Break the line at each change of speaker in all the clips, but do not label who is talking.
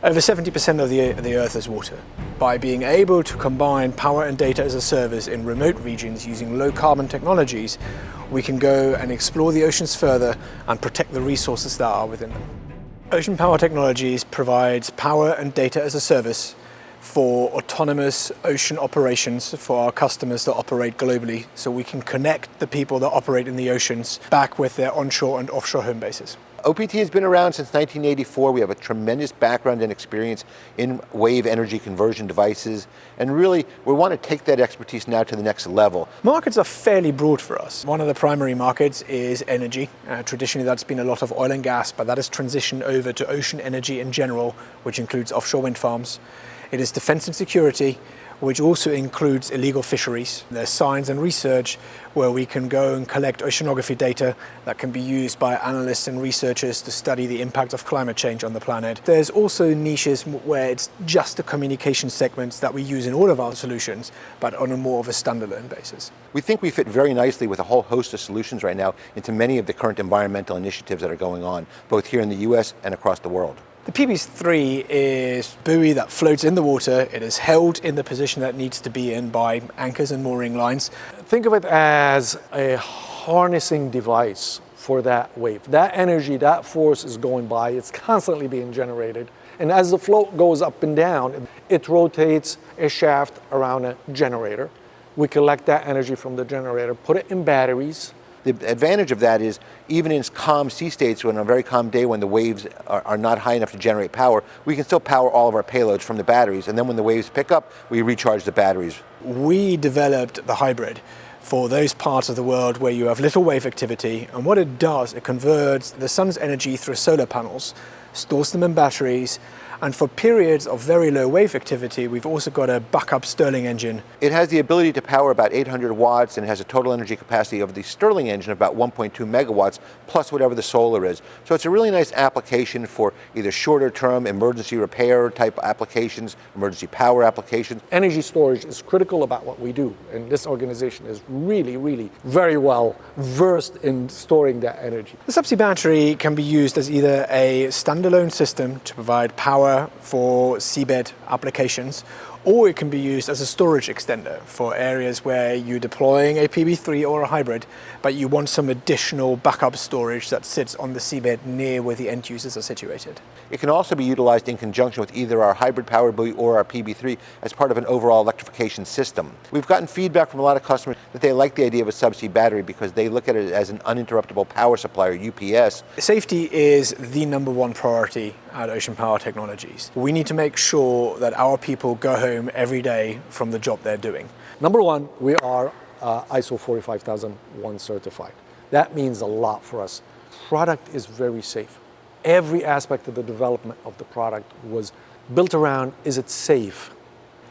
Over 70% of the Earth is water. By being able to combine power and data as a service in remote regions using low carbon technologies, we can go and explore the oceans further and protect the resources that are within them. Ocean Power Technologies provides power and data as a service for autonomous ocean operations for our customers that operate globally, so we can connect the people that operate in the oceans back with their onshore and offshore home bases.
OPT has been around since 1984. We have a tremendous background and experience in wave energy conversion devices, and really we want to take that expertise now to the next level.
Markets are fairly broad for us. One of the primary markets is energy. Traditionally that's been a lot of oil and gas, but that has transitioned over to ocean energy in general, which includes offshore wind farms. It is defense and security, which also includes illegal fisheries. There's science and research where we can go and collect oceanography data that can be used by analysts and researchers to study the impact of climate change on the planet. There's also niches where it's just the communication segments that we use in all of our solutions, but on a more of a standalone basis.
We think we fit very nicely with a whole host of solutions right now into many of the current environmental initiatives that are going on, both here in the US and across the world.
The PB3 is a buoy that floats in the water. It is held in the position that it needs to be in by anchors and mooring lines.
Think of it as a harnessing device for that wave. That energy, that force is going by, it's constantly being generated. And as the float goes up and down, it rotates a shaft around a generator. We collect that energy from the generator, put it in batteries.
The advantage of that is even in calm sea states, when on a very calm day when the waves are not high enough to generate power, we can still power all of our payloads from the batteries, and then when the waves pick up, we recharge the batteries.
We developed the hybrid for those parts of the world where you have little wave activity, and what it does, it converts the sun's energy through solar panels, stores them in batteries, and for periods of very low wave activity, we've also got a backup Stirling engine.
It has the ability to power about 800 watts and has a total energy capacity of the Stirling engine of about 1.2 megawatts, plus whatever the solar is. So it's a really nice application for either shorter term emergency repair type applications, emergency power applications.
Energy storage is critical about what we do, and this organization is really very well versed in storing that energy.
The subsea battery can be used as either a standalone system to provide power for seabed applications, or it can be used as a storage extender for areas where you're deploying a PB3 or a hybrid, but you want some additional backup storage that sits on the seabed near where the end users are situated.
It can also be utilized in conjunction with either our hybrid power buoy or our PB3 as part of an overall electrification system. We've gotten feedback from a lot of customers that they like the idea of a subsea battery because they look at it as an uninterruptible power supply, or UPS.
Safety is the number one priority at Ocean Power Technologies. We need to make sure that our people go home every day from the job they're doing.
Number one, we are ISO 45001 certified. That means a lot for us. Product is very safe. Every aspect of the development of the product was built around, is it safe?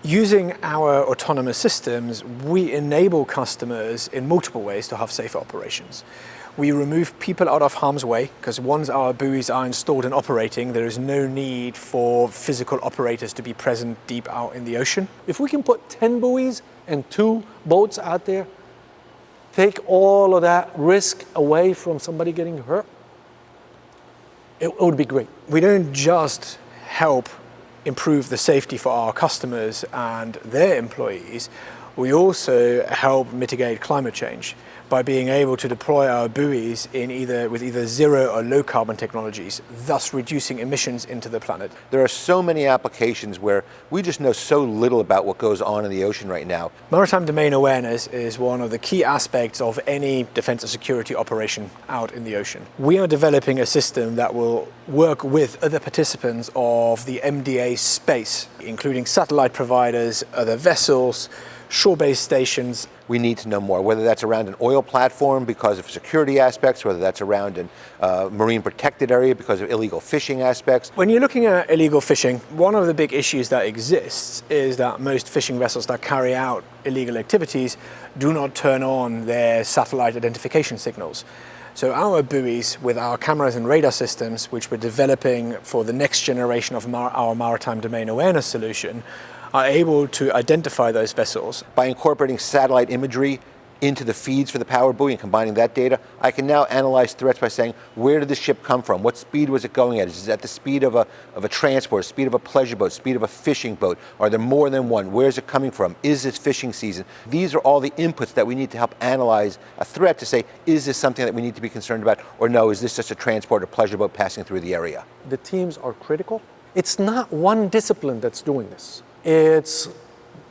Using our autonomous systems, we enable customers in multiple ways to have safer operations. We remove people out of harm's way, because once our buoys are installed and operating, there is no need for physical operators to be present deep out in the ocean.
If we can put 10 buoys and 2 boats out there, take all of that risk away from somebody getting hurt, it would be great.
We don't just help improve the safety for our customers and their employees, we also help mitigate climate change by being able to deploy our buoys with either zero or low carbon technologies, thus reducing emissions into the planet.
There are so many applications where we just know so little about what goes on in the ocean right now.
Maritime domain awareness is one of the key aspects of any defense and security operation out in the ocean. We are developing a system that will work with other participants of the MDA space, including satellite providers, other vessels, shore-based stations.
We need to know more, whether that's around an oil platform because of security aspects, whether that's around a marine protected area because of illegal fishing aspects.
When you're looking at illegal fishing, one of the big issues that exists is that most fishing vessels that carry out illegal activities do not turn on their satellite identification signals. So our buoys, with our cameras and radar systems, which we're developing for the next generation of our maritime domain awareness solution, are able to identify those vessels.
By incorporating satellite imagery into the feeds for the power buoy and combining that data, I can now analyze threats by saying, where did the ship come from? What speed was it going at? Is it at the speed of a transport, speed of a pleasure boat, speed of a fishing boat? Are there more than one? Where is it coming from? Is this fishing season? These are all the inputs that we need to help analyze a threat to say, is this something that we need to be concerned about? Or no, is this just a transport or pleasure boat passing through the area?
The teams are critical. It's not one discipline that's doing this. It's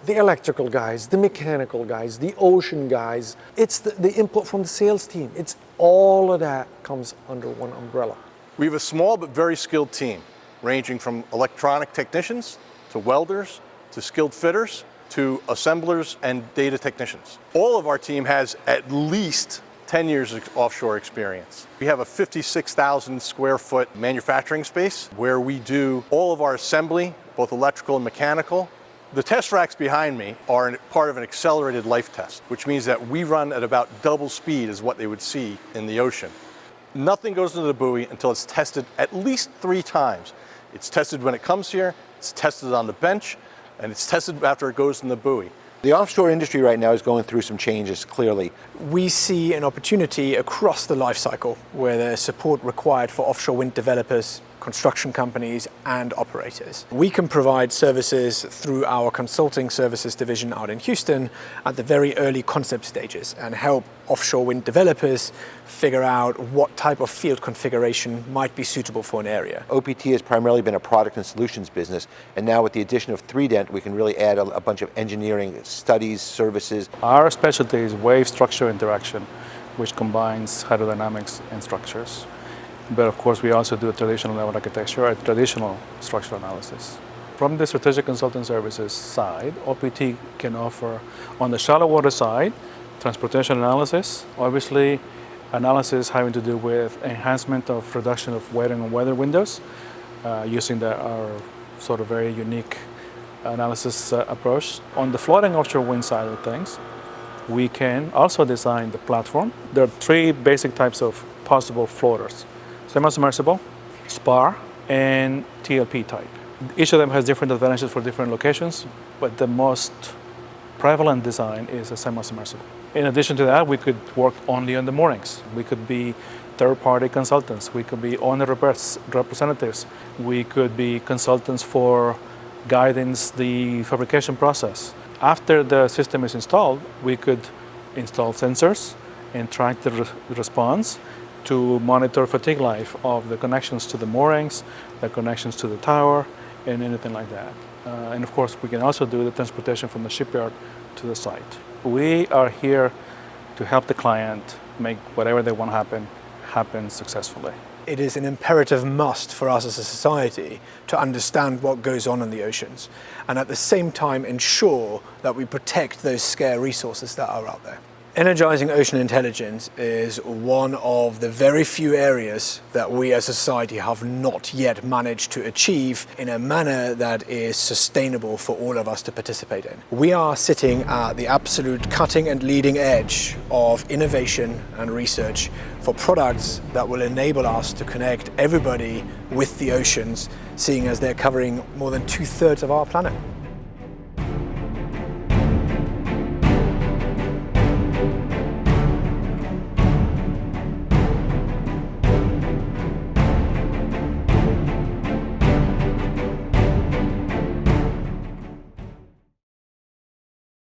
the electrical guys, the mechanical guys, the ocean guys. It's the input from the sales team. It's all of that comes under one umbrella.
We have a small but very skilled team, ranging from electronic technicians to welders to skilled fitters to assemblers and data technicians. All of our team has at least 10 years of offshore experience. We have a 56,000 square foot manufacturing space where we do all of our assembly, both electrical and mechanical. The test racks behind me are part of an accelerated life test, which means that we run at about double speed as what they would see in the ocean. Nothing goes into the buoy until it's tested at least 3 times. It's tested when it comes here, it's tested on the bench, and it's tested after it goes in the buoy.
The offshore industry right now is going through some changes, clearly.
We see an opportunity across the life cycle where there's support required for offshore wind developers, construction companies and operators. We can provide services through our consulting services division out in Houston at the very early concept stages and help offshore wind developers figure out what type of field configuration might be suitable for an area.
OPT has primarily been a product and solutions business, and now with the addition of 3Dent, we can really add a bunch of engineering studies, services.
Our specialty is wave structure interaction, which combines hydrodynamics and structures. But of course, we also do a traditional level architecture and traditional structural analysis. From the strategic consulting services side, OPT can offer, on the shallow water side, transportation analysis, obviously analysis having to do with enhancement of reduction of weathering and weather windows, using our sort of very unique analysis approach. On the floating offshore wind side of things, we can also design the platform. There are 3 basic types of possible floaters: semi-submersible, spar, and TLP type. Each of them has different advantages for different locations, but the most prevalent design is a semi-submersible. In addition to that, we could work only on the moorings. We could be third-party consultants. We could be owner representatives. We could be consultants for guiding the fabrication process. After the system is installed, we could install sensors and track the response to monitor fatigue life of the connections to the moorings, the connections to the tower, and anything like that. And of course, we can also do the transportation from the shipyard to the site. We are here to help the client make whatever they want to happen successfully.
It is an imperative must for us as a society to understand what goes on in the oceans and at the same time ensure that we protect those scarce resources that are out there. Energizing ocean intelligence is one of the very few areas that we as a society have not yet managed to achieve in a manner that is sustainable for all of us to participate in. We are sitting at the absolute cutting and leading edge of innovation and research for products that will enable us to connect everybody with the oceans, seeing as they're covering more than 2/3 of our planet.